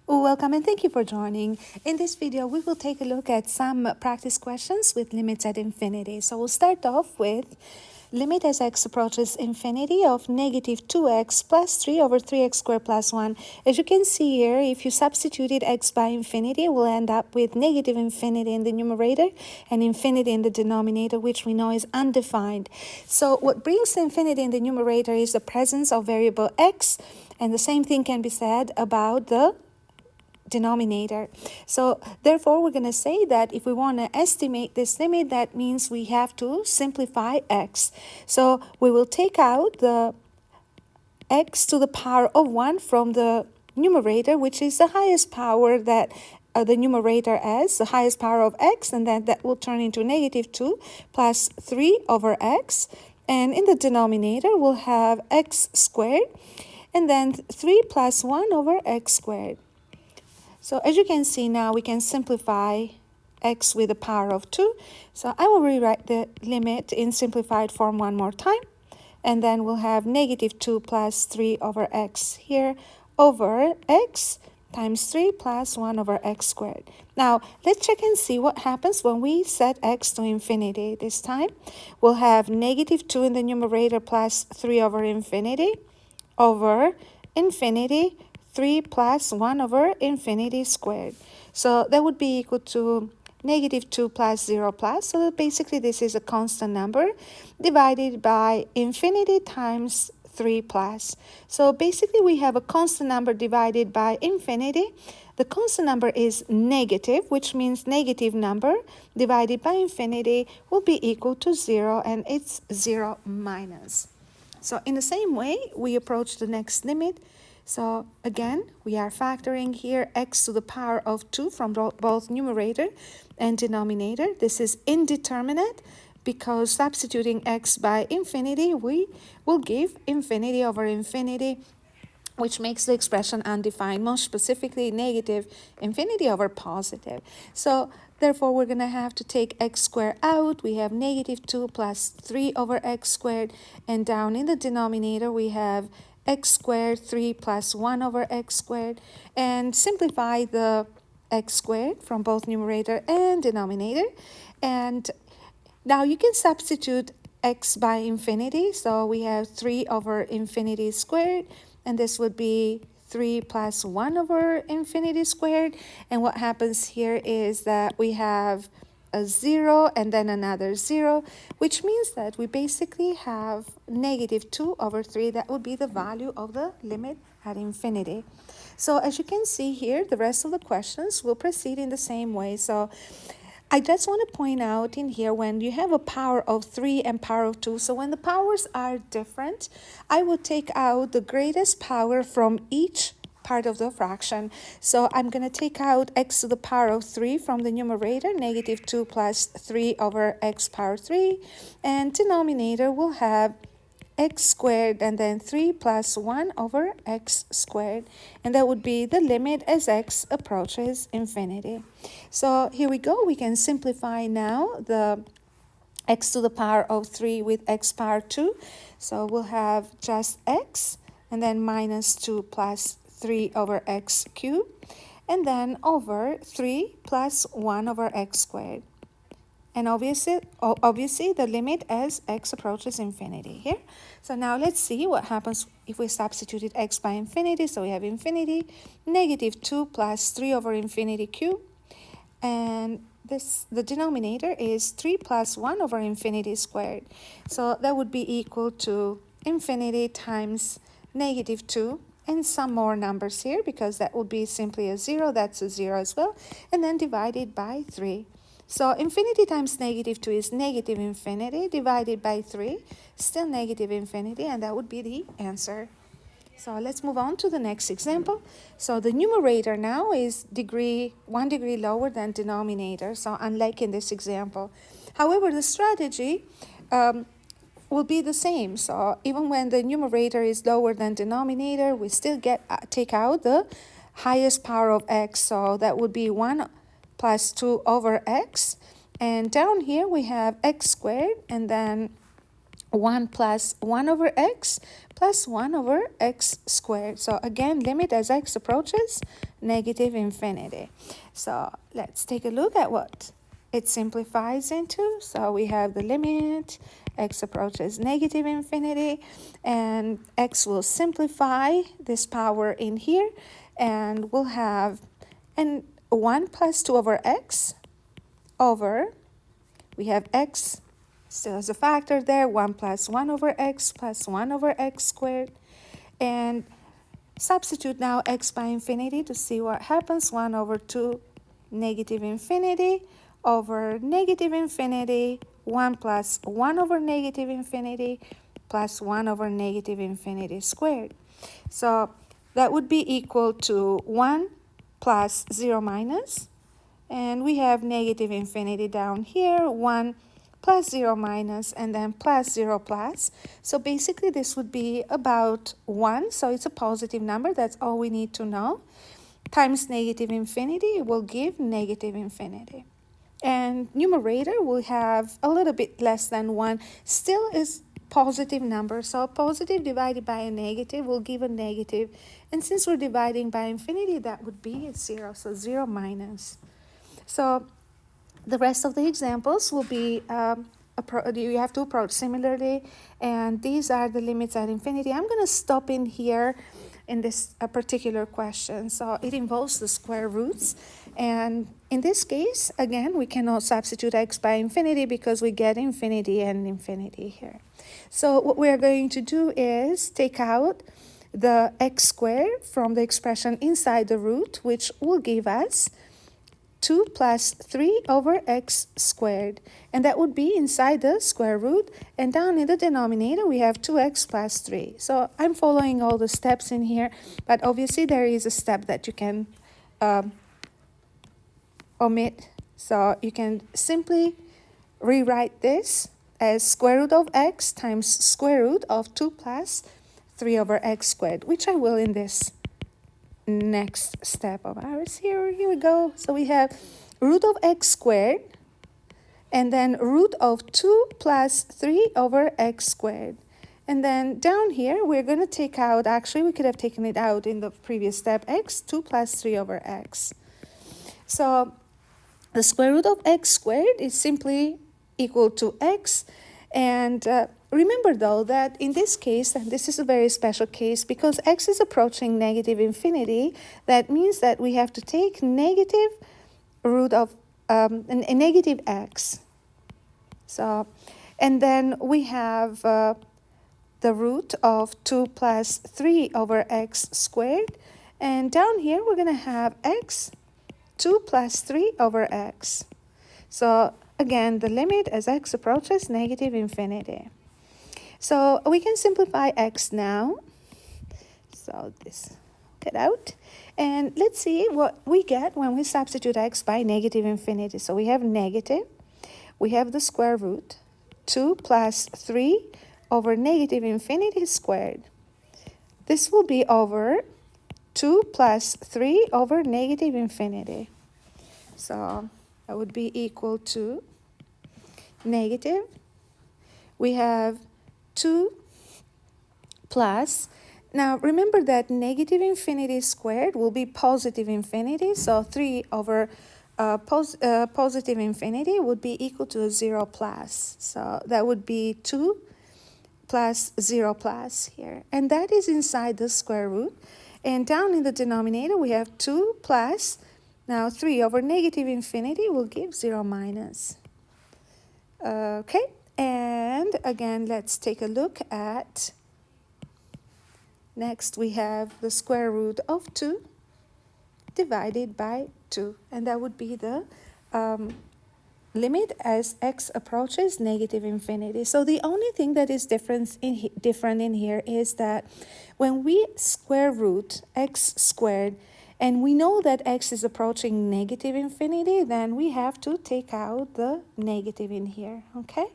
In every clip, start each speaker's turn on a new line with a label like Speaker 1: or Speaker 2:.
Speaker 1: Welcome and thank you for joining. In this video, we will take a look at some practice questions with limits at infinity. So we'll start off with limit as x approaches infinity of negative 2x plus 3 over 3x squared plus 1. As you can see here, if you substituted x by infinity, we'll end up with negative infinity in the numerator and infinity in the denominator, which we know is undefined. So what brings infinity in the numerator is the presence of variable x, and the same thing can be said about the denominator. So therefore, we're going to say that if we want to estimate this limit, that means we have to simplify x. So we will take out the x to the power of 1 from the numerator, which is the highest power that the numerator has, the highest power of x, and then that will turn into negative 2 plus 3 over x. And in the denominator, we'll have x squared, and then 3 plus 1 over x squared. So as you can see now, we can simplify x with the power of 2. So I will rewrite the limit in simplified form one more time. And then we'll have negative 2 plus 3 over x here over x times 3 plus 1 over x squared. Now, let's check and see what happens when we set x to infinity. This time, we'll have negative 2 in the numerator plus 3 over infinity over infinity 3 plus 1 over infinity squared. So that would be equal to negative 2 plus 0 plus. So basically this is a constant number divided by infinity times 3 plus. So basically we have a constant number divided by infinity. The constant number is negative, which means negative number divided by infinity will be equal to 0, and it's 0 minus. So in the same way, we approach the next limit. So again, we are factoring here x to the power of 2 from both numerator and denominator. This is indeterminate because substituting x by infinity, we will give infinity over infinity, which makes the expression undefined, most specifically negative infinity over positive. So therefore, we're going to have to take x squared out. We have negative 2 plus 3 over x squared. And down in the denominator, we have x squared 3 plus 1 over x squared. And simplify the x squared from both numerator and denominator. And now you can substitute x by infinity. So we have 3 over infinity squared. And this would be 3 plus 1 over infinity squared. And what happens here is that we have a 0 and then another 0, which means that we basically have negative 2 over 3. That would be the value of the limit at infinity. So as you can see here, the rest of the questions will proceed in the same way. So I just want to point out in here, when you have a power of 3 and power of 2, so when the powers are different, I would take out the greatest power from each part of the fraction. So I'm going to take out x to the power of 3 from the numerator, negative 2 plus 3 over x power 3, and denominator will have x squared and then 3 plus 1 over x squared, and that would be the limit as x approaches infinity. So here we go. We can simplify now the x to the power of 3 with x power 2. So we'll have just x and then minus 2 plus 3 over x cubed, and then over 3 plus 1 over x squared. And obviously the limit as x approaches infinity here. So now let's see what happens if we substituted x by infinity. So we have infinity, negative 2 plus 3 over infinity cubed. And the denominator is 3 plus 1 over infinity squared. So that would be equal to infinity times negative 2. And some more numbers here, because that would be simply a 0. That's a 0 as well. And then divided by 3. So infinity times negative 2 is negative infinity divided by 3, still negative infinity, and that would be the answer. So let's move on to the next example. So the numerator now is 1 degree lower than denominator, so unlike in this example. However, the strategy will be the same. So even when the numerator is lower than denominator, we still take out the highest power of x, so that would be 1 plus 2 over x. And down here we have x squared, and then 1 plus 1 over x plus 1 over x squared. So again, limit as x approaches negative infinity. So let's take a look at what it simplifies into. So we have the limit, x approaches negative infinity, and x will simplify this power in here, and we'll have 1 plus 2 over x over, we have x still as a factor there, 1 plus 1 over x plus 1 over x squared. And substitute now x by infinity to see what happens. 1 over 2 negative infinity over negative infinity, 1 plus 1 over negative infinity plus 1 over negative infinity squared. So that would be equal to 1 plus 0 minus, and we have negative infinity down here, 1 plus 0 minus, and then plus 0 plus. So basically this would be about 1, so it's a positive number, that's all we need to know, times negative infinity will give negative infinity. And numerator will have a little bit less than 1, still is positive number, so a positive divided by a negative will give a negative, and since we're dividing by infinity, that would be 0, so 0 minus. So the rest of the examples will be, you have to approach similarly, and these are the limits at infinity. I'm going to stop in here in this particular question. So it involves the square roots, and in this case, again, we cannot substitute x by infinity because we get infinity and infinity here. So what we're going to do is take out the x squared from the expression inside the root, which will give us 2 plus 3 over x squared, and that would be inside the square root, and down in the denominator we have 2x plus 3. So I'm following all the steps in here, but obviously there is a step that you can omit. So you can simply rewrite this as square root of x times square root of 2 plus 3 over x squared, which I will in this next step of ours. Here we go. So we have root of x squared, and then root of 2 plus 3 over x squared. And then down here, we're going to take out, actually, we could have taken it out in the previous step, x, 2 plus 3 over x. So the square root of x squared is simply equal to x, and remember though that in this case, and this is a very special case, because x is approaching negative infinity, that means that we have to take negative root of a negative x. So, and then we have the root of 2 plus 3 over x squared, and down here we're going to have x 2 plus 3 over x. So again, the limit as x approaches negative infinity. So we can simplify x now. So this, get out. And let's see what we get when we substitute x by negative infinity. So we have negative, we have the square root, 2 plus 3 over negative infinity squared. This will be over 2 plus 3 over negative infinity. So that would be equal to negative. We have 2 plus, now remember that negative infinity squared will be positive infinity, so 3 over positive infinity would be equal to 0 plus. So that would be 2 plus 0 plus here, and that is inside the square root. And down in the denominator we have 2 plus, now 3 over negative infinity will give 0 minus. Okay, and again let's take a look at, next we have the square root of 2 divided by 2, and that would be the limit as x approaches negative infinity. So the only thing that is different in here is that when we square root x squared, and we know that x is approaching negative infinity, then we have to take out the negative in here, okay?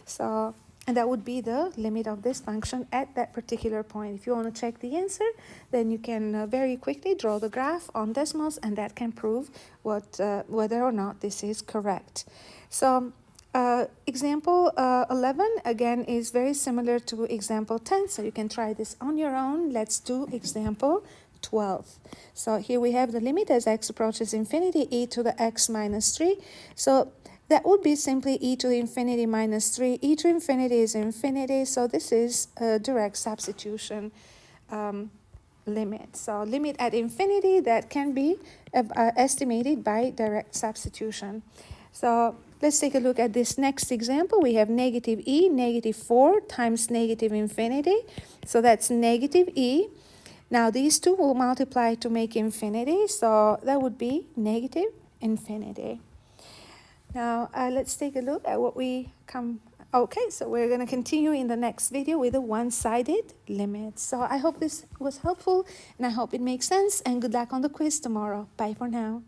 Speaker 1: So, and that would be the limit of this function at that particular point. If you want to check the answer, then you can very quickly draw the graph on Desmos, and that can prove what whether or not this is correct. So Example 11 again is very similar to example 10, so you can try this on your own. Let's do example 12. So here we have the limit as x approaches infinity, e to the x minus 3. So that would be simply e to the infinity minus 3. E to infinity is infinity, so this is a direct substitution limit. So limit at infinity that can be estimated by direct substitution. So let's take a look at this next example. We have negative e, negative 4 times negative infinity. So that's negative e. Now these two will multiply to make infinity. So that would be negative infinity. Now let's take a look at what we come. Okay, so we're going to continue in the next video with a one-sided limit. So I hope this was helpful and I hope it makes sense, and good luck on the quiz tomorrow. Bye for now.